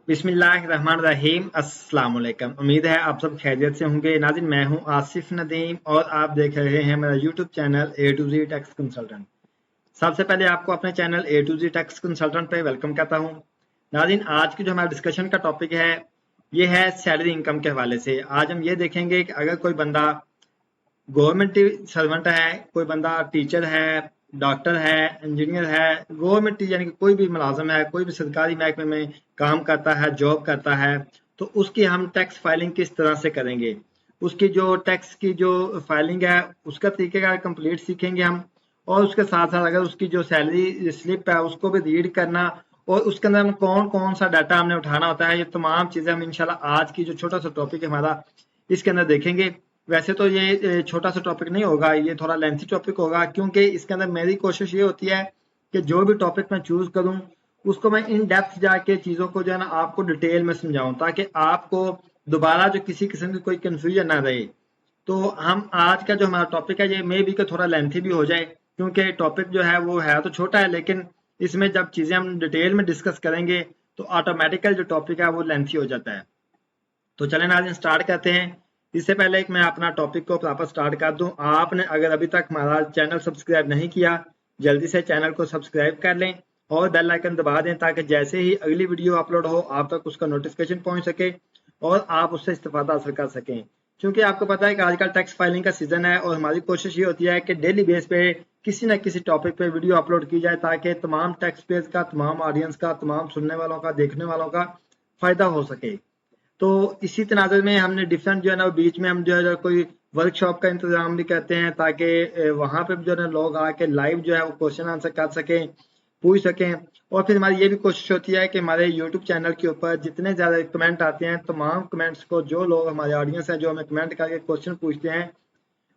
बिस्मिल्लाहिर्रहमानिर्रहीम अस्सलाम वालेकुम। उम्मीद है आप सब खैरियत से होंगे। नाज़रीन, मैं हूं आसिफ नदीम और आप देख रहे हैं मेरा YouTube channel A to Z tax consultant. सबसे पहले आपको अपने channel A to Z tax consultant पे वेलकम करता हूं। नाज़रीन, आज की जो हमारा डिस्कशन का टॉपिक है ये है सैलरी इनकम के हवाले से। आज हम ये देखेंगे कि अगर कोई बंदा गवर्नमेंट सर्वेंट है, कोई बंदा टीचर है, डॉक्टर है, इंजीनियर है, गवर्नमेंट यानी कि कोई भी मुलाजम है, कोई भी सरकारी महकमे में काम करता है, जॉब करता है, तो उसकी हम टैक्स फाइलिंग किस तरह से करेंगे। उसकी जो टैक्स की जो फाइलिंग है उसका तरीकेकार कंप्लीट सीखेंगे हम। और उसके साथ साथ अगर उसकी जो सैलरी स्लिप है उसको भी रीड करना और उसके अंदर हम कौन कौन सा डाटा हमने उठाना होता है, ये तमाम चीजें हम इंशाल्लाह आज की जो छोटा सा टॉपिक है हमारा इसके अंदर देखेंगे। वैसे तो ये छोटा सा टॉपिक नहीं होगा, ये थोड़ा लेंथी टॉपिक होगा, क्योंकि इसके अंदर मेरी कोशिश ये होती है कि जो भी टॉपिक मैं चूज करूं उसको मैं इन डेप्थ जाके चीजों को जो है ना आपको डिटेल में समझाऊं, ताकि आपको दोबारा जो किसी किस्म की कोई कंफ्यूजन ना रहे। तो हम आज का जो हमारा टॉपिक है ये मे बी का थोड़ा लेंथी भी हो जाए, क्योंकि टॉपिक जो है वो है तो छोटा है, लेकिन इसमें जब चीजें हम डिटेल में डिस्कस करेंगे तो ऑटोमेटिकल जो टॉपिक है वो लेंथी हो जाता है। तो चलें नाज़रीन, स्टार्ट करते हैं। इससे पहले एक मैं अपना टॉपिक को वापस स्टार्ट कर दूं। आपने अगर अभी तक हमारा चैनल सब्सक्राइब नहीं किया, जल्दी से चैनल को सब्सक्राइब कर लें और बेल आइकन दबा दें, ताकि जैसे ही अगली वीडियो अपलोड हो आप तक उसका नोटिफिकेशन पहुंच सके और आप उससे इस्तेफादा हासिल कर सकें। क्योंकि आपको पता है कि आजकल टैक्स फाइलिंग का सीजन है और हमारी कोशिश ये होती है कि डेली बेस पे किसी न किसी टॉपिक पे वीडियो अपलोड की जाए, ताकि तमाम टैक्स पेयर्स का, तमाम ऑडियंस का, तमाम सुनने वालों का, देखने वालों का फायदा हो सके। तो इसी तनाज़ुर में हमने डिफरेंट जो है ना बीच में हम जो है कोई वर्कशॉप का इंतजाम भी करते हैं, ताकि वहां पे जो है ना लोग आके लाइव जो है वो क्वेश्चन आंसर कर सकें, पूछ सकें। और फिर हमारी ये भी कोशिश होती है कि हमारे यूट्यूब चैनल के ऊपर जितने ज़्यादा कमेंट आते हैं, तमाम कमेंट्स को जो लोग हमारे ऑडियंस हैं जो हमें कमेंट करके क्वेश्चन पूछते हैं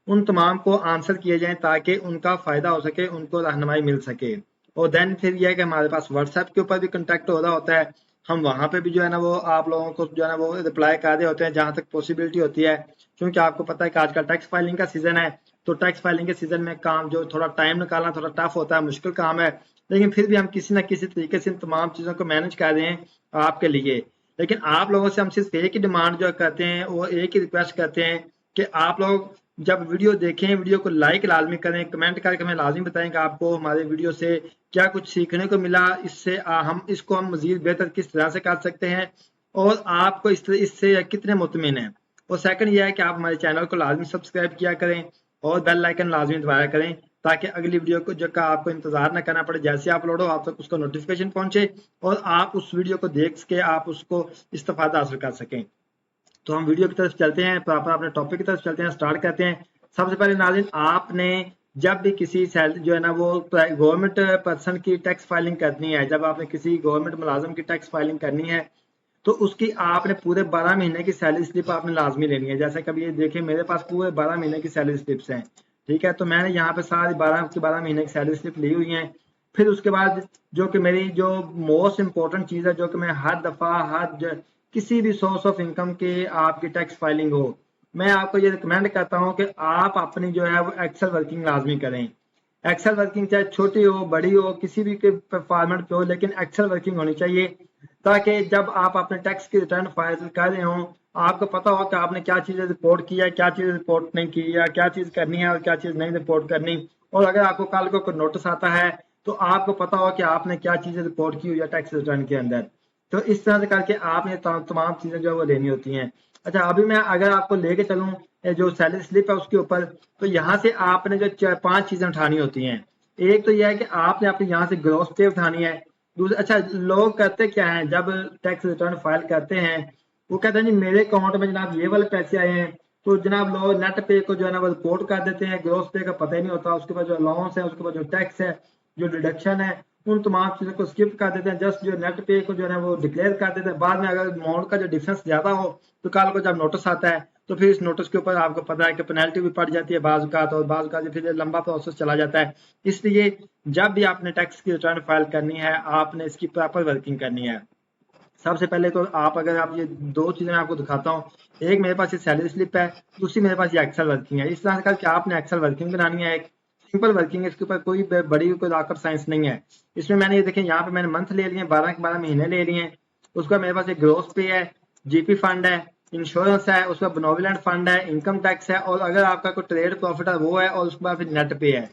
उन तमाम को आंसर किए जाएं, ताकि उनका फ़ायदा हो सके, उनको रहनुमाई मिल सके। और देन फिर यह है कि हमारे पास व्हाट्सएप के ऊपर भी कंटेक्ट हो रहा होता है, हम वहां पे भी जो है ना वो आप लोगों को जो है ना वो रिप्लाई कर रहे होते हैं जहां तक पॉसिबिलिटी होती है। क्योंकि आपको पता है कि आजकल टैक्स फाइलिंग का सीजन है, तो टैक्स फाइलिंग के सीजन में काम जो थोड़ा टाइम निकालना थोड़ा टफ होता है, मुश्किल काम है, लेकिन फिर भी हम किसी न किसी तरीके से इन तमाम चीज़ों को मैनेज कर रहे हैं आपके लिए। लेकिन आप लोगों से हम सिर्फ एक ही डिमांड जो करते हैं, वो एक ही रिक्वेस्ट करते हैं कि आप लोग जब वीडियो देखें वीडियो को लाइक लाजमी करें, कमेंट करके हमें लाजमी बताएं कि आपको हमारे वीडियो से क्या कुछ सीखने को मिला, इससे हम इसको हम मजीद बेहतर किस तरह से कर सकते हैं और आपको इससे कितने मुतमिन हैं। और सेकंड ये है कि आप हमारे चैनल को लाजमी सब्सक्राइब किया करें और बेल आइकन लाजमी दबाया करें, ताकि अगली वीडियो को जो का आपको इंतजार ना करना पड़े, जैसे अपलोड हो आप तक उसका नोटिफिकेशन पहुंचे और आप उस वीडियो को देख सके, आप उसको इस्तेफादा हासिल कर सकें। तो हम वीडियो की तरफ चलते हैं, प्रॉपर अपने टॉपिक की तरफ चलते हैं, स्टार्ट करते हैं। सबसे पहले नाज़रीन, आपने जब भी किसी सैलरी जो है ना वो गवर्नमेंट पर्सन की टैक्स फाइलिंग करनी है, जब आपने किसी गवर्नमेंट मुलाजम की टैक्स फाइलिंग करनी है तो उसकी आपने पूरे 12 महीने की सैलरी स्लिप आपने लाजमी लेनी है। जैसे कभी ये देखें मेरे पास पूरे 12 महीने की सैलरी स्लिप्स हैं, ठीक है, तो मैंने यहाँ पे सारी 12 महीने की सैलरी स्लिप ली हुई है। फिर उसके बाद जो कि मेरी जो मोस्ट इंपॉर्टेंट चीज़ है, जो कि मैं हर दफ़ा किसी भी सोर्स ऑफ इनकम की आपकी टैक्स फाइलिंग हो, मैं आपको ये रिकमेंड करता हूँ कि आप अपनी जो है वो एक्सेल वर्किंग लाजमी करें। एक्सेल वर्किंग चाहे छोटी हो बड़ी हो किसी भी के फॉर्मेट पे हो, लेकिन एक्सेल वर्किंग होनी चाहिए, ताकि जब आप अपने टैक्स की रिटर्न फाइल कर रहे हो आपको पता हो कि आपने क्या चीज़ रिपोर्ट की है, क्या चीज़ रिपोर्ट नहीं की, या क्या चीज़ करनी है और क्या चीज़ नहीं रिपोर्ट करनी। और अगर आपको कल को कोई नोटिस आता है तो आपको पता हो कि आपने क्या चीज़ें रिपोर्ट की हुई है टैक्स रिटर्न के अंदर। तो इस तरह से करके आपने तमाम चीज़ें जो है वो लेनी होती हैं। अच्छा, अभी मैं अगर आपको लेके चलूँ जो सैलरी स्लिप है उसके ऊपर, तो यहाँ से आपने जो 5 चीज़ें उठानी होती हैं। एक तो यह है कि आपने अपने यहाँ से ग्रॉस पे उठानी है। दूसरा, अच्छा, लोग करते क्या हैं जब टैक्स रिटर्न फाइल करते हैं, वो कहते हैं जी मेरे अकाउंट में जनाब ये वाले पैसे आए हैं, तो जनाब लोग नेट पे को जो है ना वो रिपोर्ट कर देते हैं, ग्रॉस पे का पता ही नहीं होता, उसके बाद जो अलाउंस है, उसके बाद जो टैक्स है, जो डिडक्शन है, उन तमाम चीज़ों को स्किप कर देते हैं, जस्ट जो नेट पे को जो है ना वो डिक्लेयर कर देते हैं। बाद में अगर अमाउंट का जो डिफरेंस ज़्यादा हो तो कल को जब नोटिस आता है तो फिर इस नोटिस के ऊपर आपको पता है कि पेनल्टी भी पड़ जाती है बाज़ का, और बाज़ का फिर लंबा प्रोसेस चला जाता है। इसलिए जब भी आपने टैक्स की रिटर्न फाइल करनी है आपने इसकी प्रॉपर वर्किंग करनी है। सबसे पहले तो आप अगर आप ये 2 चीज़ें मैं आपको दिखाता हूँ, एक मेरे पास ये सैलरी स्लिप है, दूसरी मेरे पास ये एक्सेल वर्किंग है। इस तरह से करके आपने एक्सेल वर्किंग बनानी है, एक सिंपल वर्किंग है, इसके ऊपर कोई बड़ी कोई रॉकेट साइंस नहीं है। इसमें मैंने ये देखें यहाँ पे मैंने मंथ ले लिए, 12 के 12 महीने ले लिए हैं। उसके बाद मेरे पास एक ग्रोस पे है, जीपी फंड है, इंश्योरेंस है, उसके बाद बेनोवलेंट फंड है, इनकम टैक्स है, और अगर आपका कोई ट्रेड प्रॉफिट है वो है, और उसके बाद फिर नेट पे है।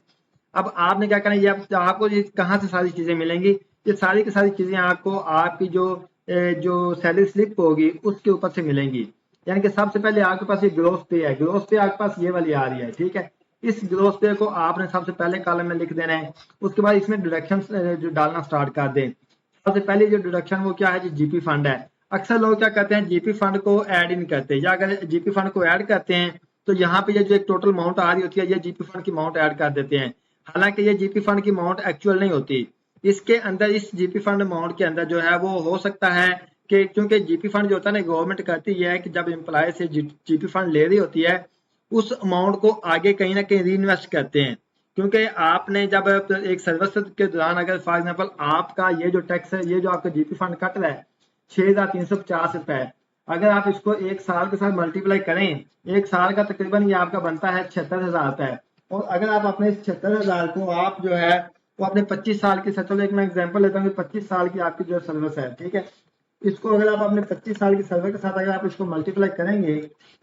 अब आपने क्या करना है, ये आपको ये कहाँ से सारी चीजें मिलेंगी, ये सारी की सारी चीजें आपको आपकी जो सैलरी स्लिप होगी उसके ऊपर से मिलेंगी। यानी कि सबसे पहले आपके पास ये ग्रोस पे है, ग्रोस पे आपके पास ये वाली आ रही है, ठीक है। इस ग्रोस पे को आपने सबसे पहले कॉलम में लिख देना है। उसके बाद इसमें डिडक्शन जो डालना स्टार्ट कर दें। सबसे पहले जो डिडक्शन वो क्या है, जो जीपी फंड है। अक्सर लोग क्या करते हैं, जीपी फंड को ऐड इन करते हैं, या अगर जीपी फंड को ऐड करते हैं तो यहाँ पे ये जो एक टोटल अमाउंट आ रही होती है, ये जीपी फंड की अमाउंट ऐड कर देते हैं। हालांकि ये जीपी फंड की अमाउंट एक्चुअल नहीं होती। इसके अंदर, इस जीपी फंड अमाउंट के अंदर जो है वो हो सकता है कि, क्योंकि जीपी फंड जो होता है ना, गवर्नमेंट करती है कि जब एम्प्लॉय से जीपी फंड ले रही होती है उस अमाउंट को आगे कहीं ना कहीं री इन्वेस्ट करते हैं। क्योंकि आपने जब एक सर्विस के दौरान अगर फॉर एग्जाम्पल आपका ये जो टैक्स है, ये जो आपका जीपी फंड कट रहा है 6,350 रुपए, अगर आप इसको एक साल के साथ मल्टीप्लाई करें, एक साल का तकरीबन ये आपका बनता है 76,000 रुपए। और अगर आप अपने 76,000 को आप जो है वो अपने 25 साल की, चलो एक मैं एग्जांपल लेता हूँ, 25 साल की आपकी जो सर्विस है, ठीक है, इसको अगर आप अपने 25 साल की सर्विस के साथ अगर आप इसको मल्टीप्लाई करेंगे,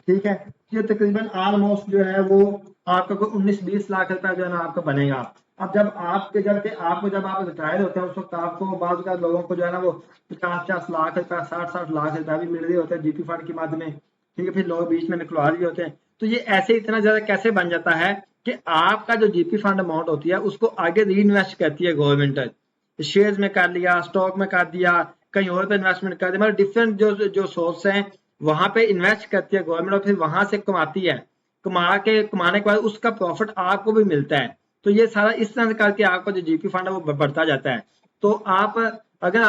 ठीक है, ये तकरीबन ऑलमोस्ट जो है वो आपका कोई 19-20 लाख रुपया जो है ना आपका बनेगा। अब जब आपके जब आप रिटायर होते हैं उस वक्त आपको बाज़ लोगों को जो है ना वो 50-50 लाख रुपया, 60-60 लाख रुपया भी मिल रहे होते हैं जीपी फंड के माध्यम में, ठीक है। फिर लोग बीच में निकलवा रहे होते हैं। तो ये ऐसे इतना ज्यादा कैसे बन जाता है कि आपका जो जीपी फंड अमाउंट होती है उसको आगे री इन्वेस्ट करती है गवर्नमेंट। शेयर्स में कर लिया, स्टॉक में कर दिया, कहीं और पे इन्वेस्टमेंट कर दिया, मतलब डिफरेंट जो सोर्स हैं वहां पे इन्वेस्ट करती है गवर्नमेंट, और फिर वहां से कमाती है। कमाने के बाद उसका प्रॉफिट आपको भी मिलता है। तो ये सारा इस तरह करके आपका जो जीपी फंड है वो बढ़ता जाता है। तो अगर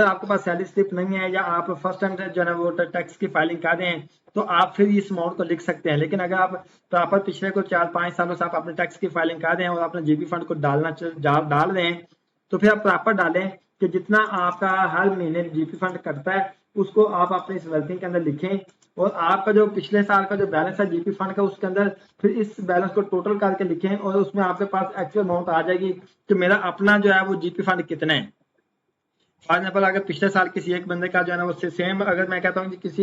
आपके पास सैलरी स्लिप नहीं है, या आप फर्स्ट टाइम जो है वो टैक्स की फाइलिंग कर रहे हैं, तो आप फिर इस अमाउंट को लिख सकते हैं। लेकिन अगर आप प्रॉपर पिछले को 4-5 सालों से आप अपने टैक्स की फाइलिंग कर रहे हैं और अपने जीपी फंड को डाल रहे हैं, तो फिर आप प्रॉपर डालें कि जितना आपका हर महीने जीपी फंड कटता है उसको आप अपने इस वर्किंग के अंदर लिखें, और आपका जो पिछले साल का जो बैलेंस है जीपी फंड का उसके अंदर फिर इस बैलेंस को टोटल करके लिखें, और उसमें आपके पास एक्चुअल अमाउंट आ जाएगी कि मेरा अपना जो है वो जीपी फंड कितना है। फॉर एग्जाम्पल अगर पिछले साल किसी एक बंदे का जो है ना उससे सेम, अगर मैं कहता हूँ कि किसी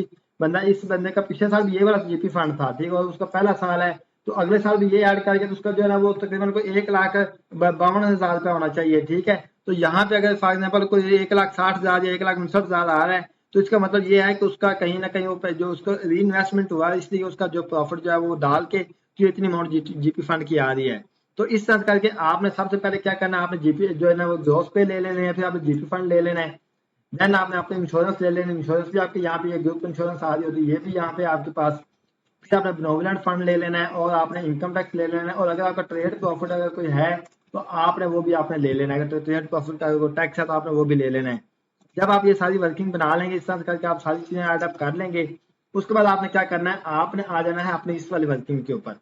इस बंदे का पिछले साल भी ये वाला जीपी फंड था, ठीक है, और उसका पहला साल है, तो अगले साल भी ये ऐड करके तो उसका जो है ना वो तकरीबन कोई 1,52,000 रुपया होना चाहिए, ठीक है। तो यहाँ पे अगर फॉर एग्जाम्पल कोई 1,60,000 या 1,59,000 आ रहा है, तो इसका मतलब ये है कि उसका कहीं ना कहीं वो जो उसका री इन्वेस्टमेंट हुआ है, इसलिए उसका जो प्रॉफिट जो है वो डाल के जो इतनी अमाउंट जीपी फंड की आ रही है। तो इस तरह करके आपने सबसे पहले क्या करना है, आपने जीपी जो है ना वो ग्रॉस पे ले लेने हैं, फिर आपने जीपी फंड ले लेना है। देन आपने अपने इंश्योरेंस ले लेना, इंश्योरेंस भी आपके यहाँ पे ये ग्रुप इंश्योरेंस आ रही होती है, ये भी यहाँ पे आपके पास। फिर आपने बेनोवलेंट फंड ले लेना है, और आपने इनकम टैक्स ले लेना है, और अगर आपका ट्रेड प्रॉफिट अगर कोई है तो आपने वो भी आपने ले लेना है। अगर ट्रेड प्रॉफिट का टैक्स है तो आपने वो भी ले लेना है। जब आप ये सारी वर्किंग बना लेंगे, इस तरह करके आप सारी चीजें एडअप कर लेंगे, उसके बाद आपने क्या करना है, आपने आ जाना है अपनी इस वाली वर्किंग के ऊपर।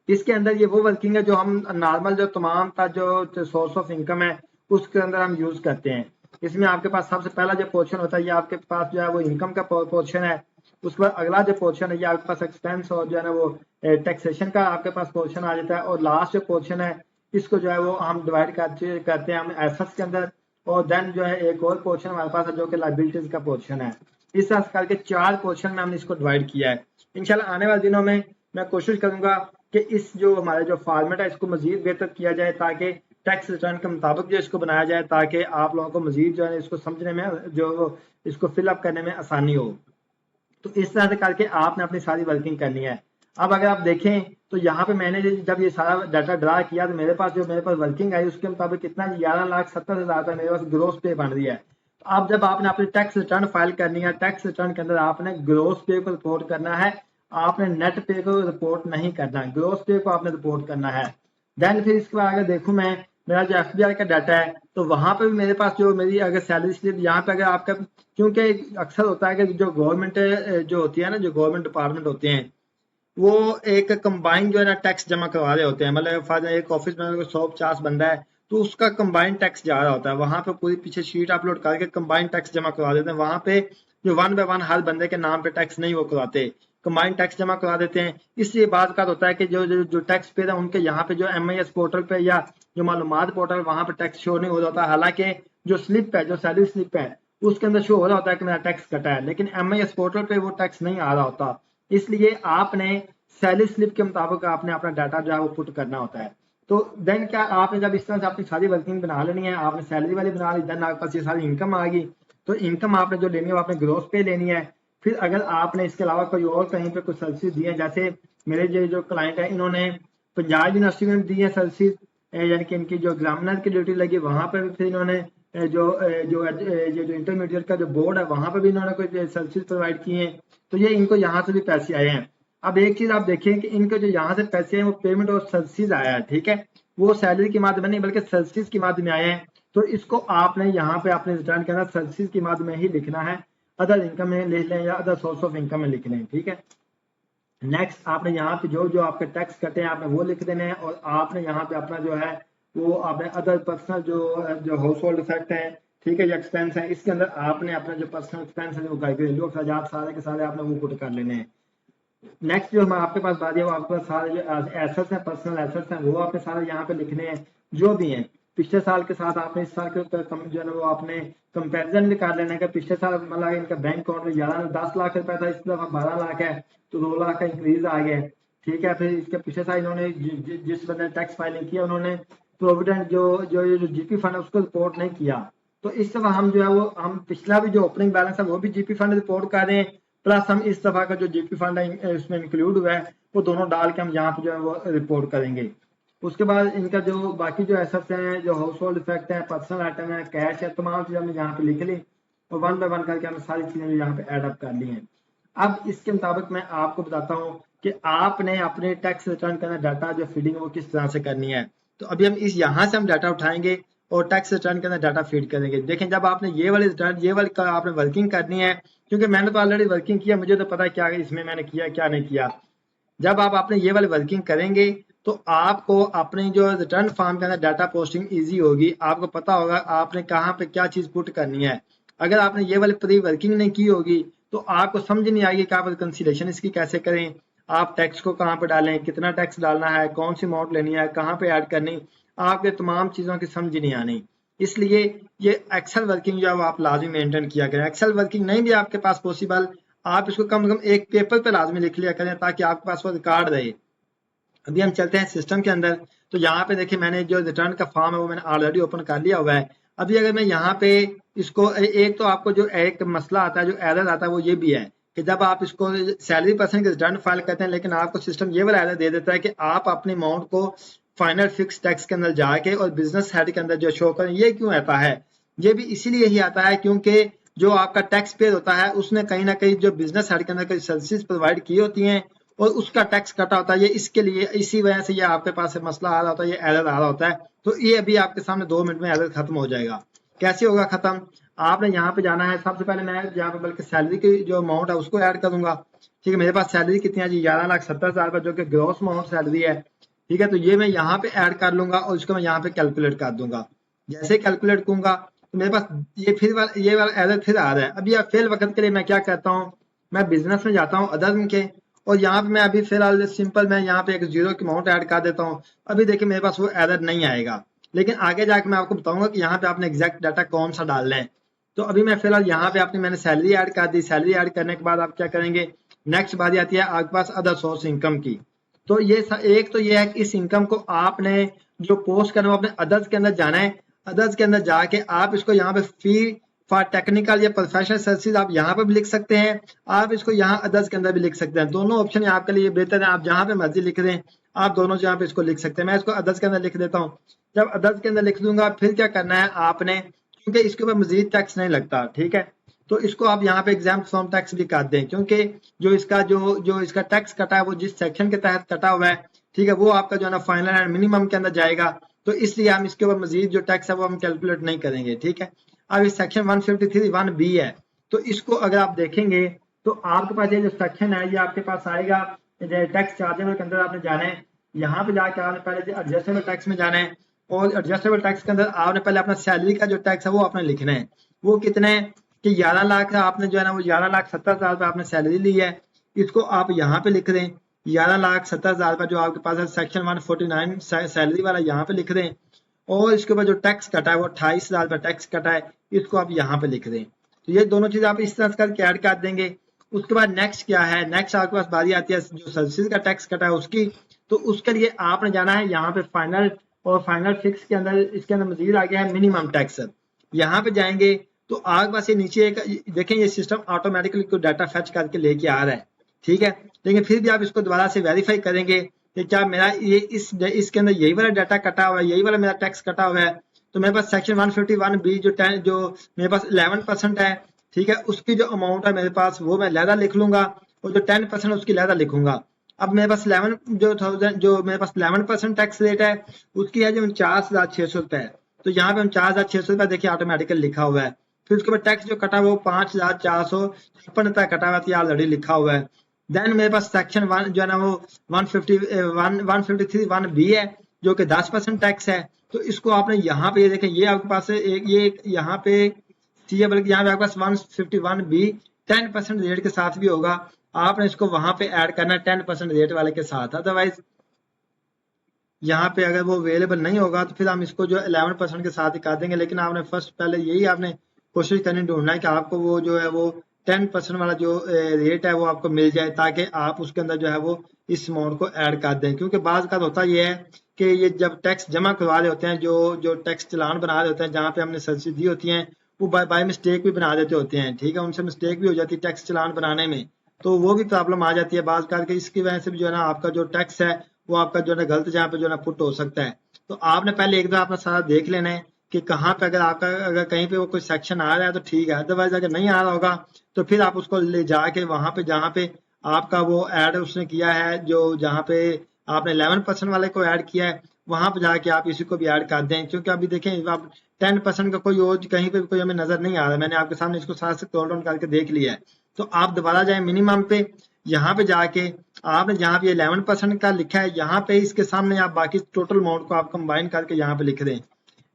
इसके अंदर ये वो वर्किंग है जो हम नॉर्मल जो तमाम का जो सोर्स ऑफ इनकम है उसके अंदर हम यूज करते हैं। इसमें आपके पास सबसे पहला जो पोर्शन होता है ये आपके पास जो है वो इनकम का पोर्शन है। उसके बाद अगला जो पोर्शन है ये आपके पास एक्सपेंस और जो है ना वो टैक्सेशन का आपके पास पोर्शन आ जाता है। और लास्ट जो पोर्शन है इसको जो है वो हम डिवाइड करते हैं हम एसेट्स के अंदर। और देन जो है एक और पोर्शन हमारे पास है जो कि लाइबिलिटीज का पोर्शन है। इस तरह करके 4 पोर्शन में हमने इसको डिवाइड किया है। इंशाल्लाह आने वाले दिनों में मैं कोशिश करूंगा कि इस जो हमारे जो फॉर्मेट है इसको मजीद बेहतर किया जाए, ताकि टैक्स रिटर्न के मुताबिक जो इसको बनाया जाए, ताकि आप लोगों को मजीद जो है इसको समझने में, जो इसको फिलअप करने में आसानी हो। तो इस तरह से करके आपने अपनी सारी वर्किंग करनी है। अब अगर आप देखें तो यहाँ पे मैंने जब ये सारा डाटा ड्रा किया तो मेरे पास वर्किंग आई उसके मुताबिक कितना 11,70,000 मेरे पास ग्रोस पे बन रही है। तो अब जब आपने अपनी टैक्स रिटर्न फाइल करनी है, टैक्स रिटर्न के अंदर आपने ग्रोस पे को रिपोर्ट करना है, आपने नेट पे को रिपोर्ट नहीं करना है, ग्रोस पे को आपने रिपोर्ट करना है। देन फिर इसके बाद अगर देखूं मैं मेरा जो एफबीआई का डाटा है तो वहां पे भी मेरे पास जो मेरी अगर सैलरी स्लिप यहाँ पे अगर आपका, क्योंकि अक्सर होता है कि जो गवर्नमेंट जो होती है ना, जो गवर्नमेंट डिपार्टमेंट होते हैं वो एक कंबाइन जो है ना टैक्स जमा करवा रहे होते हैं। मतलब फॉर एक ऑफिस में अगर 150 बंदा है तो उसका कंबाइन टैक्स जा रहा होता है, वहां पे पूरी पीछे शीट अपलोड करके कंबाइन टैक्स जमा करवा देते हैं। वहां पे जो 1 बाय 1 हर बंदे के नाम पे टैक्स नहीं वो करवाते, कंबाइन टैक्स जमा करवा देते हैं। इसलिए बात का होता है कि जो टैक्स पेयर है उनके यहाँ पे जो MIS पोर्टल पे या जो मालूमात पोर्टल वहां पे टैक्स शो नहीं हो जाता। हालांकि जो स्लिप है, जो सैलरी स्लिप है उसके अंदर शो हो रहा होता है कि मेरा टैक्स कटा है, लेकिन MIS पोर्टल पे वो टैक्स नहीं आ रहा होता। इसलिए आपने सैलरी स्लिप के मुताबिक आपने अपना डाटा जो है वो पुट करना होता है। तो देन क्या, आपने जब इस तरह से अपनी सारी वर्किंग बना लेनी है, आपने सैलरी वाली बना ली, देन आपके पास ये सारी इनकम आ गई। तो इनकम आपने जो लेनी है वो आपने ग्रोस पे लेनी है। फिर अगर आपने इसके अलावा कोई और कहीं पे कुछ सर्विस दी है, जैसे मेरे जो क्लाइंट है इन्होंने पंजाब यूनिवर्सिटी में दी है सर्विस, यानी कि इनकी जो एग्जामिनर की ड्यूटी लगी वहां पर भी फिर इन्होंने जो इंटरमीडिएट का जो बोर्ड है वहां पर भी इन्होंने कोई सर्विस प्रोवाइड की है। तो ये इनको यहाँ से भी पैसे आए हैं। अब एक चीज आप देखिए कि इनको जो यहाँ से पैसे हैं वो पेमेंट और सर्विस आया है, ठीक है, वो सैलरी के माध्यम में नहीं बल्कि सर्विस के माध्यम में आए हैं। तो इसको आपने यहाँ पे अपने रिटर्न के अंदर सर्विस के माध्यम में ही लिखना है, अदर इनकम में लिख लें या अदर सोर्स ऑफ इनकम में लिख लें, ठीक है। नेक्स्ट आपने यहाँ पे जो जो आपके टैक्स कटे हैं आपने वो लिख देने हैं, और आपने यहाँ पे अपना जो है वो आपने अदर पर्सनल जो हाउस होल्ड इफेक्ट है, ठीक है, जो एक्सपेंस है, इसके अंदर आपने अपना जो पर्सनल एक्सपेंस है, जो घरेलू अखराजात सारे के सारे आपने वो पुट कर लेने हैं। नेक्स्ट जो हम आपके पास बात है वो आपके पास सारे जो एसेट्स हैं, पर्सनल एसेट्स हैं, वो आपने सारे यहाँ पे लिखने हैं जो भी हैं। पिछले साल के साथ आपने इस साल के जो है ना वो आपने कंपैरिजन भी कर लेना है कि पिछले साल मतलब इनका बैंक अकाउंट में 10 लाख रुपए था, इस दफा 12 लाख है, तो 2 लाख का इंक्रीज आ गया, ठीक है। फिर इसके पिछले साल इन्होंने जिस बंदे ने टैक्स फाइलिंग किया उन्होंने प्रोविडेंट जो जीपी फंड है उसको रिपोर्ट नहीं किया। तो इस दफा हम जो है वो हम पिछला भी जो ओपनिंग बैलेंस है वो भी जीपी फंड रिपोर्ट कर रहे हैं, प्लस हम इस दफा का जो जीपी फंड है इसमें इंक्लूड हुआ है वो दोनों डाल के हम यहाँ पे जो है वो रिपोर्ट करेंगे। उसके बाद इनका जो बाकी जो एसेट्स हैं, जो हाउस होल्ड इफेक्ट है, पर्सनल आइटम है, कैश है, तमाम चीजें हमने यहाँ पे लिख ली और वन बाय वन करके हमने सारी चीजें यहाँ पे एड अप कर ली हैं। अब इसके मुताबिक मैं आपको बताता हूँ कि आपने अपने टैक्स रिटर्न करना डाटा जो फीडिंग है वो किस तरह से करनी है। तो अभी हम यहाँ से हम डाटा उठाएंगे और टैक्स रिटर्न के अंदर डाटा फीड करेंगे। देखें, जब आपने ये वाली आपने वर्किंग करनी है, क्योंकि मैंने तो ऑलरेडी वर्किंग किया, मुझे तो पता है क्या इसमें मैंने किया क्या नहीं किया। जब आप अपने ये वाली वर्किंग करेंगे तो आपको अपने जो रिटर्न फॉर्म के अंदर डाटा पोस्टिंग इजी होगी, आपको पता होगा आपने कहाँ पे क्या चीज पुट करनी है। अगर आपने ये वाली पूरी वर्किंग नहीं की होगी तो आपको समझ नहीं आएगी कि आप रिकंसिलेशन इसकी कैसे करें, आप टैक्स को कहाँ पे डालें, कितना टैक्स डालना है, कौन सी अमाउंट लेनी है, कहाँ पे ऐड करनी, आपके तमाम चीजों की समझ नहीं आनी। इसलिए ये एक्सेल वर्किंग जो है वो आप लाजमी मेंटेन किया करें। एक्सेल वर्किंग नहीं भी आपके पास पॉसिबल, आप इसको कम से कम एक पेपर पे लाजमी लिख लिया करें ताकि आपके पास वो रिकॉर्ड रहे। अभी हम चलते हैं सिस्टम के अंदर। तो यहाँ पे देखिए मैंने जो रिटर्न का फॉर्म है वो मैंने ऑलरेडी ओपन कर लिया हुआ है। अभी अगर मैं यहाँ पे इसको एक तो आपको जो एक मसला आता है, जो एरर आता है वो ये भी है कि जब आप इसको सैलरी पर्सन के रिटर्न फाइल करते हैं लेकिन आपको सिस्टम ये वाला एरर दे देता है कि आप अपने अमाउंट को फाइनल फिक्स टैक्स के अंदर जाके और बिजनेस हेड के अंदर जो शो करें। ये क्यों आता है? ये भी इसीलिए ही आता है क्योंकि जो आपका टैक्स पेयर होता है उसने कहीं ना कहीं जो बिजनेस हेड के अंदर कोई सर्विसेज प्रोवाइड की होती हैं और उसका टैक्स कटा होता है। ये इसके लिए इसी वजह से ये आपके पास मसला आ रहा होता है, ये एरर आ रहा होता है। तो ये अभी आपके सामने 2 मिनट में एरर खत्म हो जाएगा। कैसे होगा खत्म? आपने यहाँ पे जाना है, सबसे पहले मैं यहाँ पे बल्कि सैलरी की जो अमाउंट है उसको ऐड करूंगा। ठीक है, मेरे पास सैलरी कितनी है जी? 11,70,000 रुपये, जो कि ग्रॉस अमाउंट सैलरी है। ठीक है, तो ये मैं यहाँ पे ऐड कर लूंगा और इसको मैं यहाँ पे कैलकुलेट कर दूंगा। जैसे कैलकुलेट करूंगा तो मेरे पास ये वाला एरर फिर आ रहा है। अभी फिर वक्त के लिए मैं क्या करता हूँ, मैं बिजनेस में जाता हूँ अदर के, और यहाँ पे मैं अभी फिलहाल सिंपल मैं यहाँ पे एक जीरो की अमाउंट ऐड कर देता हूँ। अभी देखिए मेरे पास वो एरर नहीं आएगा, लेकिन आगे जाके मैं आपको बताऊंगा कि यहाँ पे आपने एग्जैक्ट डाटा कौन सा डालना है। तो अभी मैं फिलहाल यहाँ पे मैंने सैलरी ऐड कर दी। सैलरी ऐड करने के बाद आप क्या करेंगे, नेक्स्ट बारी आती है आपके पास अदर सोर्स इनकम की। तो ये एक तो ये है कि इस इनकम को आपने जो पोस्ट करना है अपने अदर्स के अंदर जाना है। अदर्स के अंदर जाके आप इसको यहाँ पे फी फॉर टेक्निकल या प्रोफेशनल सर्विसेज आप यहाँ पे भी लिख सकते हैं, आप इसको यहाँ अदर्स के अंदर भी लिख सकते हैं। दोनों ऑप्शन आपके लिए बेहतर है, आप जहाँ पे मर्जी लिख दें, आप दोनों जहाँ पे इसको लिख सकते हैं। मैं इसको अदर्स के अंदर लिख देता हूँ। जब अदर्स के अंदर लिख दूंगा फिर क्या करना है आपने, क्योंकि इसके ऊपर मजीद टैक्स नहीं लगता, ठीक है, तो इसको आप यहाँ पे एग्जाम फ्रॉम टैक्स भी कर दें, क्योंकि जो इसका टैक्स कटा है वो जिस सेक्शन के तहत कटा हुआ है, ठीक है, वो आपका जो है ना फाइनल एंड मिनिमम के अंदर जाएगा। तो इसलिए हम इसके ऊपर मजीद जो टैक्स है वो हम कैलकुलेट नहीं करेंगे, ठीक है। अब इस सेक्शन 153(1)(b) है, तो इसको अगर आप देखेंगे तो आपके पास ये जो सेक्शन है ये आपके पास आएगा टैक्स चार्जेबल के अंदर। आपने जाना है यहाँ पे जाके आपने पहले एडजस्टेबल टैक्स में जाना है, और एडजस्टेबल टैक्स के अंदर आपने पहले अपना सैलरी का जो टैक्स है वो आपने लिखना है। वो कितना है कि 11 लाख आपने जो है ना वो 11,70,000 रुपये आपने सैलरी ली है, इसको आप यहाँ पे लिख दें। 11,70,000 रुपये जो आपके पास है सेक्शन 149 सैलरी वाला यहाँ पे लिख दें, और इसके ऊपर जो टैक्स कटा है वो 28,000 रुपये टैक्स कटा है, इसको आप यहाँ पे लिख दें। तो ये दोनों चीजें आप इस तरह से करके ऐड कर देंगे। उसके बाद नेक्स्ट क्या है, नेक्स्ट आपके पास बारी आती है जो सर्विसेज का टैक्स कटा है उसकी। तो उसके लिए आपने जाना है यहाँ पे फाइनल, और फाइनल फिक्स के अंदर इसके अंदर मजीद आ गया है मिनिमम टैक्स। यहाँ पे जाएंगे तो आपके पास ये नीचे एक देखें, ये सिस्टम ऑटोमेटिकली कोई डाटा फेच करके लेके आ रहा है, ठीक है। लेकिन फिर भी आप इसको दोबारा से वेरीफाई करेंगे कि क्या मेरा ये इसके अंदर यही वाला डाटा कटा हुआ है, यही वाला मेरा टैक्स कटा हुआ है। तो मेरे पास सेक्शन 151B जो मेरे पास 11% है, ठीक है, उसकी जो अमाउंट है मेरे पास वो मैं लहदा लिख लूंगा, और जो 10% उसकी लहदा लिखूंगा। अब मेरे पास 11% टैक्स रेट है, उसकी है जो 49,600 रुपए है। तो यहाँ पे 49,600 रुपए देखिए ऑटोमेटिकल लिखा हुआ है। फिर उसके बाद टैक्स जो कटा वो 5,456 रुपए कटा हुआ था, ऑलरेडी लिखा हुआ है। देन मेरे पास सेक्शन 1 जो है ना वो 153(1)(b) है, जो कि 10% टैक्स है। तो इसको आपने यहाँ पे ये देखें, ये आपके पास ये यहाँ पे चाहिए, बल्कि यहाँ पे आपके पास 151B 10% रेट के साथ भी होगा। आपने इसको वहां पे ऐड करना है 10% रेट वाले के साथ। अदरवाइज यहाँ पे अगर वो अवेलेबल नहीं होगा तो फिर हम इसको जो 11% के साथ ही कर देंगे। लेकिन आपने फर्स्ट पहले यही आपने कोशिश करनी ढूंढना है कि आपको वो जो है वो 10% वाला जो रेट है वो आपको मिल जाए, ताकि आप उसके अंदर जो है वो इस अमाउंट को ऐड कर दें। क्योंकि बाज का होता ये है कि ये जब टैक्स जमा करवा रहे होते हैं, जो टैक्स चलान बना रहे होते हैं, जहाँ पे हमने सब्सिडी दी होती है, वो बाय मिस्टेक भी बना देते होते हैं, ठीक है, उनसे मिस्टेक भी हो जाती है टैक्स चलान बनाने में। तो वो भी प्रॉब्लम आ जाती है बाज करके, इसकी वजह से भी जो है ना आपका जो टैक्स है वो आपका जो है गलत जहाँ पे जो है पुट हो सकता है। तो आपने पहले एक दो अपना सारा देख लेना है कि कहाँ पे अगर आपका अगर कहीं पे वो कोई सेक्शन आ रहा है तो ठीक है, अदरवाइज अगर नहीं आ रहा होगा तो फिर आप उसको ले जाके वहां पे जहाँ पे आपका वो ऐड उसने किया है, जो जहाँ पे आपने 11% वाले को ऐड किया है, वहां पे जाके आप इसी को भी ऐड कर दें। क्योंकि अभी देखें आप 10% का कोई और कहीं पे कोई हमें नजर नहीं आ रहा, मैंने आपके सामने इसको साथ से टोल डाउन करके देख लिया है। तो आप दोबारा जाए मिनिमम पे, यहाँ पे जाके आपने जहाँ पे 11% का लिखा है, यहाँ पे इसके सामने आप बाकी टोटल अमाउंट को आप कंबाइन करके यहाँ पे लिख दें।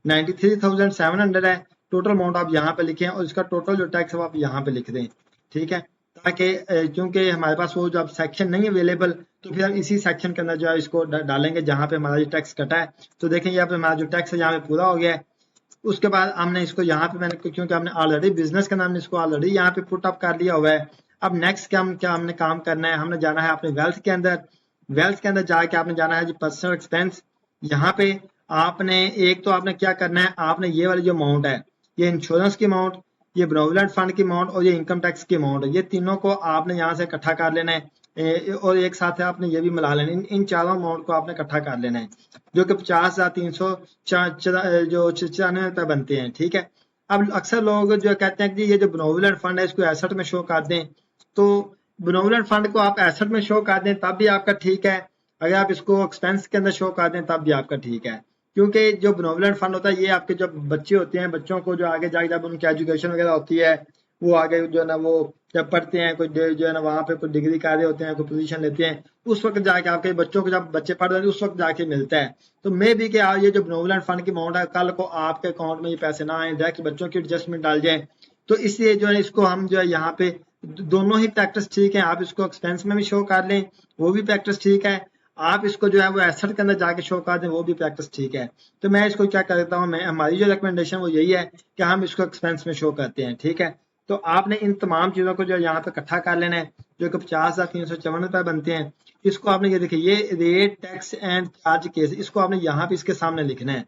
93,700 है टोटल अमाउंट, आप यहाँ पे लिखें, और इसका टोटल जो टैक्स है वो आप यहाँ पे लिख दें, ठीक है। ताकि क्योंकि हमारे पास वो जब सेक्शन नहीं अवेलेबल, तो फिर हम इसी सेक्शन के अंदर जो है इसको डालेंगे जहाँ पे हमारा जो टैक्स कटा है। तो देखें यहाँ पे हमारा जो टैक्स है यहाँ पे पूरा हो गया है। उसके बाद हमने इसको यहाँ पे मैंने क्योंकि हमने ऑलरेडी बिजनेस का नाम इसको ऑलरेडी यहाँ पे पुट अप कर लिया हुआ है। अब नेक्स्ट क्या हमने काम करना है, हमने जाना है अपने वेल्थ के अंदर। वेल्थ के अंदर जाके आपने जाना है जी पर्सनल एक्सपेंस। यहाँ पे आपने एक तो आपने क्या करना है, आपने ये वाली जो अमाउंट है, ये इंश्योरेंस की अमाउंट, ये प्रोविडेंट फंड की अमाउंट और ये इनकम टैक्स की अमाउंट है, ये तीनों को आपने यहाँ से इकट्ठा कर लेना है। और एक साथ है आपने ये भी मिला लेना है, इन चारों अमाउंट को आपने इकट्ठा कर लेना है, जो कि 50,394 रुपए बनते हैं, ठीक है। अब अक्सर लोग जो कहते हैं कि ये जो प्रोविडेंट फंड है इसको एसेट में शो कर दें, तो प्रोविडेंट फंड को आप एसेट में शो कर दें तब भी आपका ठीक है, अगर आप इसको एक्सपेंस के अंदर शो कर दें तब भी आपका ठीक है। क्योंकि जो प्रोविडेंट फंड होता है ये आपके जब बच्चे होते हैं, बच्चों को जो आगे जाके जब उनकी एजुकेशन वगैरह होती है, वो आगे जो है ना वो जब पढ़ते हैं, कोई जो है ना वहाँ पे कोई डिग्री कर रहे होते हैं, कोई पोजीशन लेते हैं, उस वक्त जाके आपके बच्चों को जब बच्चे पढ़ रहे हैं उस वक्त जाके मिलता है। तो मे भी कि ये जो प्रोविडेंट फंड की अमाउंट है कल को आपके अकाउंट में ये पैसे ना आए, डायरेक्ट बच्चों की एडजस्टमेंट डाल जाए। तो इसलिए जो है इसको हम जो है यहाँ पे दोनों ही प्रैक्टिस ठीक है, आप इसको एक्सपेंस में भी शो कर लें वो भी प्रैक्टिस ठीक है, आप इसको जो है वो एसेट के अंदर जाके शो कर दें वो भी प्रैक्टिस ठीक है। तो मैं इसको क्या करता हूँ, मैं हमारी जो रिकमेंडेशन वो यही है कि हम इसको एक्सपेंस में शो करते हैं, ठीक है। तो आपने इन तमाम चीजों को जो यहाँ पे इकट्ठा कर लेना है, जो कि 50,354 रुपए बनते हैं। इसको आपने ये देखिए, ये rate tax and charge case, इसको आपने यहाँ पे इसके सामने लिखना है।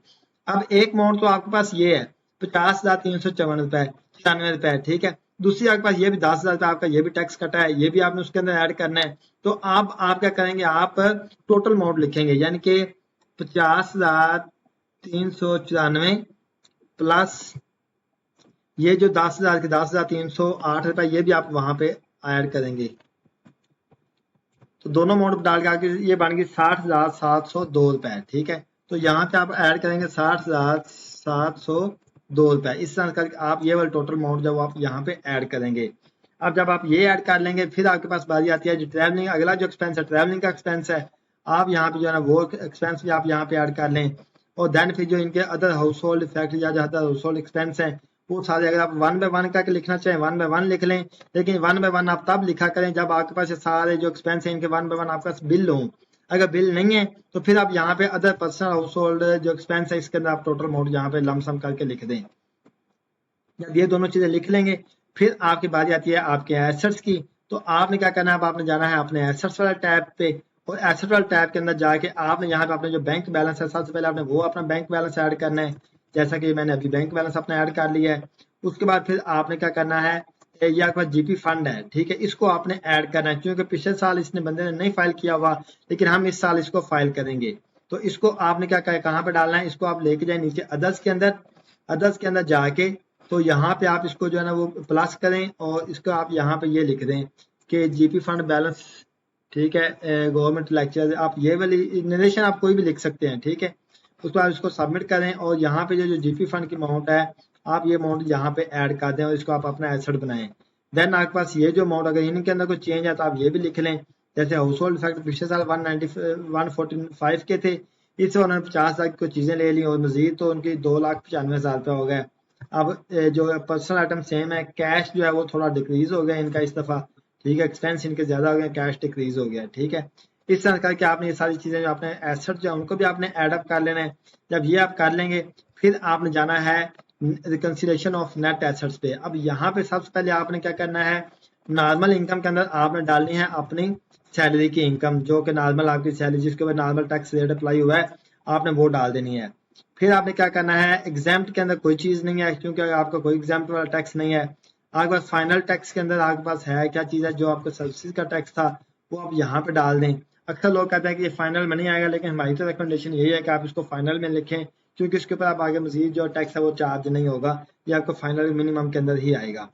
अब एक अमाउंट तो आपके पास ये है 50,354 रुपए 96 रुपए, ठीक है। दूसरी आपके पास ये भी 10,000 रुपए आपका ये भी टैक्स कटा है, ये भी आपने उसके अंदर ऐड करना है। तो आप क्या करेंगे, आप टोटल अमाउंट लिखेंगे, यानी कि 50,394 प्लस ये जो 10,000 के 10,308 रुपए ये भी आप वहां पे ऐड करेंगे। तो दोनों अमाउंट डाल के आगे ये बन गई 60,702 रुपए, ठीक है। तो यहाँ पे आप ऐड करेंगे 60,702 रुपए, इस तरह करके आप ये वाला टोटल अमाउंट जब आप यहाँ पे ऐड करेंगे। अब जब आप ये ऐड कर लेंगे फिर आपके पास बारी आती है जो ट्रैवलिंग, अगला जो एक्सपेंस है ट्रैवलिंग का एक्सपेंस है, आप यहाँ पे जो है ना वो एक्सपेंस भी आप यहाँ पे ऐड कर लें। और देन फिर जो इनके अदर हाउस होल्ड इफेक्ट या जो अदर हाउस होल्ड एक्सपेंस है वो सारे, अगर आप 1 बाय 1 करके लिखना चाहें 1 बाय 1 लिख लें, लेकिन 1 बाय 1 आप तब लिखा करें जब आपके पास ये सारे जो एक्सपेंस है इनके 1 बाय 1 आपके पास बिल हों। अगर बिल नहीं है तो फिर आप यहाँ पे अदर पर्सनल हाउस होल्ड जो एक्सपेंस है इसके अंदर आप टोटल अमाउंट यहाँ पे लमसम करके लिख दें। जब ये दोनों चीजें लिख लेंगे फिर आपकी बारी आती है आपके एसेट्स की। तो आपने क्या करना है, अब आपने जाना है अपने एसेट्स वाला टैब पे, और एसेट वाला टैब के अंदर जाके आपने यहाँ पे अपने जो बैंक बैलेंस है सबसे पहले आपने वो अपना बैंक बैलेंस ऐड करना है, जैसा कि मैंने अभी बैंक बैलेंस अपना ऐड कर लिया है। उसके बाद फिर आपने क्या करना है, ये आपके पास जीपी फंड है, ठीक है, इसको आपने ऐड करना है, क्योंकि पिछले साल इसने बंदे ने नहीं फाइल किया हुआ, लेकिन हम इस साल इसको फाइल करेंगे। तो इसको आपने क्या कहाँ पे डालना है, इसको आप लेके जाए नीचे अदर्स के अंदर, अदर्स के अंदर जाके तो यहाँ पे आप इसको जो है ना वो प्लस करें, और इसको आप यहाँ पे ये लिख दें कि जीपी फंड बैलेंस, ठीक है, गवर्नमेंट लेक्चर, आप ये वाली नरेशन आप कोई भी लिख सकते हैं, ठीक है। उसके बाद इसको सबमिट करें, और यहाँ पे जो जीपी फंड की अमाउंट है आप ये अमाउंट यहाँ पे ऐड कर दें, और इसको आप अपना एसेट बनाएं। देन आपके पास ये जो अमाउंट अगर इनके अंदर कोई चेंज है तो आप ये भी लिख लें, जैसे हाउस होल्ड इफेक्ट पिछले साल 145 के थे, इस उन्होंने 50 लाख की चीजें ले ली, और मजीद तो उनकी 2,95,000 रुपये हो गए। अब जो पर्सनल आइटम सेम है, कैश जो है वो थोड़ा डिक्रीज हो गया इनका इस दफा, ठीक है, एक्सपेंस इनके ज्यादा हो गए, कैश डिक्रीज हो गया, ठीक है। इस तरह करके आपने ये सारी चीजें जो आपने एसेट जो है उनको भी आपने एडअप कर लेना है। जब ये आप कर लेंगे फिर आपने जाना है रिकंसिलेशन ऑफ नेट एसेट्स पे। अब यहाँ पे सबसे पहले आपने क्या करना है, नॉर्मल इनकम के अंदर आपने डालनी है अपनी सैलरी की इनकम, जो कि नॉर्मल आपकी सैलरी जिसके ऊपर नॉर्मल टैक्स रेट अप्लाई हुआ है आपने वो डाल देनी है। फिर आपने क्या करना है, एग्जाम्प्ट के अंदर कोई चीज नहीं है, क्योंकि आपका कोई एग्जाम्प्ट वाला टैक्स नहीं है। आपके पास फाइनल टैक्स के अंदर आपके पास है क्या चीज है, जो आपका सर्विसेज का टैक्स था वो आप यहाँ पे डाल दें। अक्सर लोग कहते हैं कि ये फाइनल में नहीं आएगा, लेकिन हमारी तो रिकमेंडेशन यही है कि आप इसको फाइनल में लिखें, क्योंकि इसके ऊपर आप आगे मजीद जो टैक्स है वो चार्ज नहीं होगा, ये आपको फाइनल मिनिमम के अंदर ही आएगा।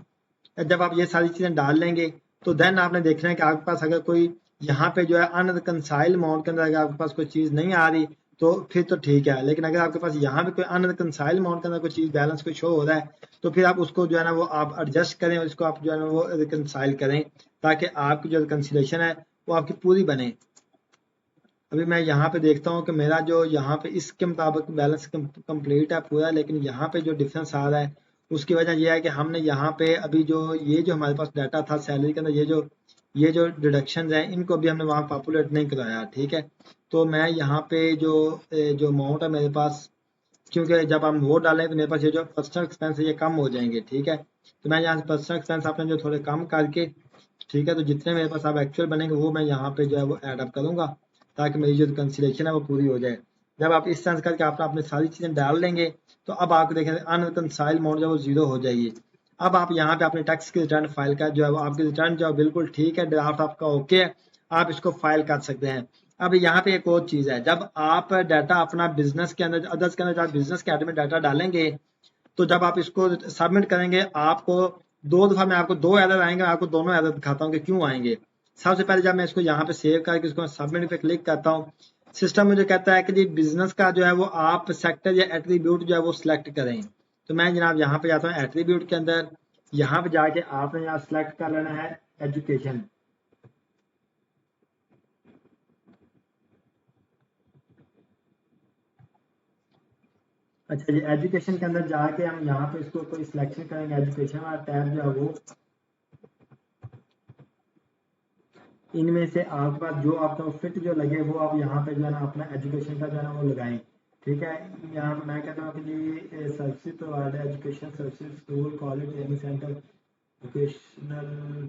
जब आप ये सारी चीजें डाल लेंगे तो देन आपने देखना है कि आपके पास अगर कोई यहाँ पे जो है अनरिकंसाइल अमाउंट के अंदर अगर आपके पास कोई चीज नहीं आ रही तो फिर तो ठीक है, लेकिन अगर आपके पास यहाँ पे कोई अनरिकंसाइल अमाउंट के अंदर कोई चीज बैलेंस कोई शो हो रहा है तो फिर आप उसको जो है ना वो आप एडजस्ट करें, और इसको आप जो है ना वो रिकंसाइल करें, ताकि आपकी जो रिकंसिलेशन है वो आपकी पूरी बने। अभी मैं यहाँ पे देखता हूँ कि मेरा जो यहाँ पे इसके मुताबिक बैलेंस कंप्लीट है पूरा, लेकिन यहाँ पे जो डिफरेंस आ रहा है उसकी वजह यह है कि हमने यहाँ पे अभी जो ये जो हमारे पास डाटा था सैलरी के अंदर, ये जो डिडक्शन है इनको भी हमने वहाँ पॉपुलेट नहीं कराया, ठीक है। तो मैं यहाँ पे जो अमाउंट है मेरे पास, क्योंकि जब हम वो डालें तो मेरे पास ये जो पर्सनल एक्सपेंस है ये कम हो जाएंगे, ठीक है। तो मैं यहाँ से पर्सनल एक्सपेंस आपने जो थोड़े कम करके, ठीक है, तो जितने मेरे पास अब एक्चुअल बनेंगे वो मैं यहाँ पे जो है वो ऐड अप करूंगा, ताकि मेरी जो कंसिलेशन है वो पूरी हो जाए। जब आप इस तरह से करके आपने अपनी सारी चीजें डाल देंगे तो अब आपको देखें अनरिकंसाइल अमाउंट जो है वो जीरो हो जाएगी। अब आप यहाँ पे अपने टैक्स की रिटर्न फाइल का जो है आपकी रिटर्न जो है बिल्कुल ठीक है, ड्राफ्ट आपका ओके है, आप इसको फाइल कर सकते हैं। अब यहाँ पे एक और चीज है, जब आप डाटा अपना बिजनेस के अंदर अदर्स के अंदर जब बिजनेस के आइटम में डाटा डालेंगे तो जब आप इसको सबमिट करेंगे आपको दो दफा मैं आपको दो एरर आएंगे, आपको दोनों एरर दिखाता हूँ कि क्यों आएंगे। सबसे पहले जब मैं इसको यहाँ पे सेव करके इसको सबमिट पे क्लिक करता हूँ, सिस्टम मुझे कहता है कि जी बिजनेस का जो है वो आप सेक्टर या एट्रीब्यूट जो है वो सिलेक्ट करें। तो मैं जनाब यहाँ पे जाता हूँ एट्रीब्यूट के अंदर, यहाँ पे जाके आपने यहाँ सिलेक्ट कर लेना है एजुकेशन। अच्छा जी, एजुकेशन के अंदर जाके हम यहाँ पे इसको कोई सिलेक्शन करेंगे, एजुकेशन वाला टैब जो है वो, इनमें से आपके पास जो आपको फिट जो लगे वो आप यहाँ पे जो है ना अपना एजुकेशन का जो है ना वो लगाएं, ठीक है। यहाँ पे मैं कहता हूँ कि जी service provide education service school college training centre vocational,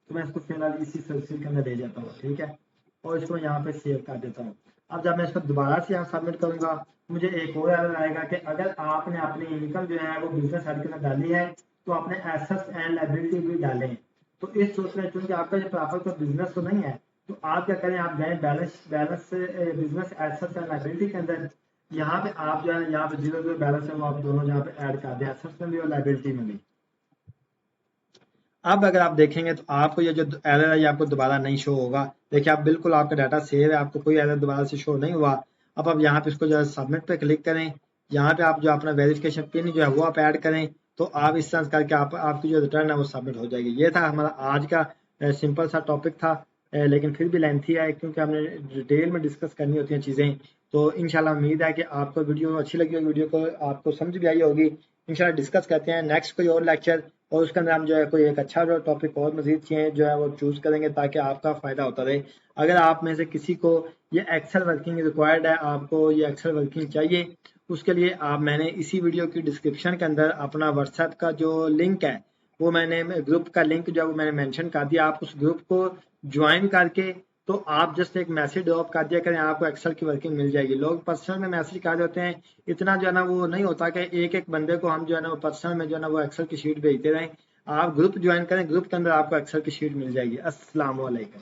तो मैं इसको फिलहाल इसी सर्विस के अंदर ले जाता हूँ, ठीक है, और इसको यहाँ पे सेव कर देता हूँ। अब जब मैं इसको दोबारा से यहाँ सबमिट करूंगा मुझे एक और एरर आएगा कि अगर आपने अपनी इनकम जो है वो बिजनेस साइड के अंदर डाली है तो अपने एसेट्स एंड लायबिलिटी भी डालें। तो इस सूरत में चूंकि आपका जो प्रॉपर का बिजनेस तो नहीं है तो आप क्या करें, आप जाए balance balance business assets and liability के अंदर, यहाँ पे आप जो है यहाँ पे जीरो जीरो बैलेंस है वो आप दोनों यहाँ पे ऐड कर दें, एसेट्स में भी और लायबिलिटी में भी। अब अगर आप देखेंगे तो आपको ये जो एरर है ये आपको दोबारा नहीं शो होगा। देखिए आप बिल्कुल आपका डाटा सेव है, आपको कोई एरर दोबारा से शो नहीं हुआ। अब आप यहाँ पे इसको जो है सबमिट पे क्लिक करें, यहाँ पे आप जो अपना वेरिफिकेशन पिन जो है वो आप ऐड करें, तो आप इस तरह करके आपकी जो रिटर्न है वो सबमिट हो जाएगी। ये था हमारा आज का सिंपल सा टॉपिक था, लेकिन फिर भी लेंथी है क्योंकि हमने डिटेल में डिस्कस करनी होती हैं चीज़ें। तो इंशाल्लाह उम्मीद है कि आपको वीडियो अच्छी लगी होगी, वीडियो को आपको समझ भी आई होगी। इंशाल्लाह डिस्कस करते हैं नेक्स्ट कोई और लेक्चर, और उसके अंदर हम जो है कोई एक अच्छा जो टॉपिक और मजीद चीज़ें जो है वो चूज करेंगे ताकि आपका फ़ायदा होता रहे। अगर आप में से किसी को ये एक्सेल वर्किंग रिक्वायर्ड है, आपको ये एक्सेल वर्किंग चाहिए, उसके लिए आप मैंने इसी वीडियो की डिस्क्रिप्शन के अंदर अपना व्हाट्सएप का जो लिंक है वो मैंने ग्रुप का लिंक जो है वो मैंने मेंशन कर दिया। आप उस ग्रुप को ज्वाइन करके तो आप जस्ट एक मैसेज ड्रॉप कर दिया करें, आपको एक्सेल की वर्किंग मिल जाएगी। लोग पर्सनल में मैसेज कर देते हैं, इतना जो है ना वो नहीं होता कि एक एक बंदे को हम जो है ना वो पर्सनल में जो है ना वो एक्सेल की शीट भेजते रहें। आप ग्रुप ज्वाइन करें, ग्रुप के अंदर आपको एक्सेल की शीट मिल जाएगी। अस्सलाम वालेकुम।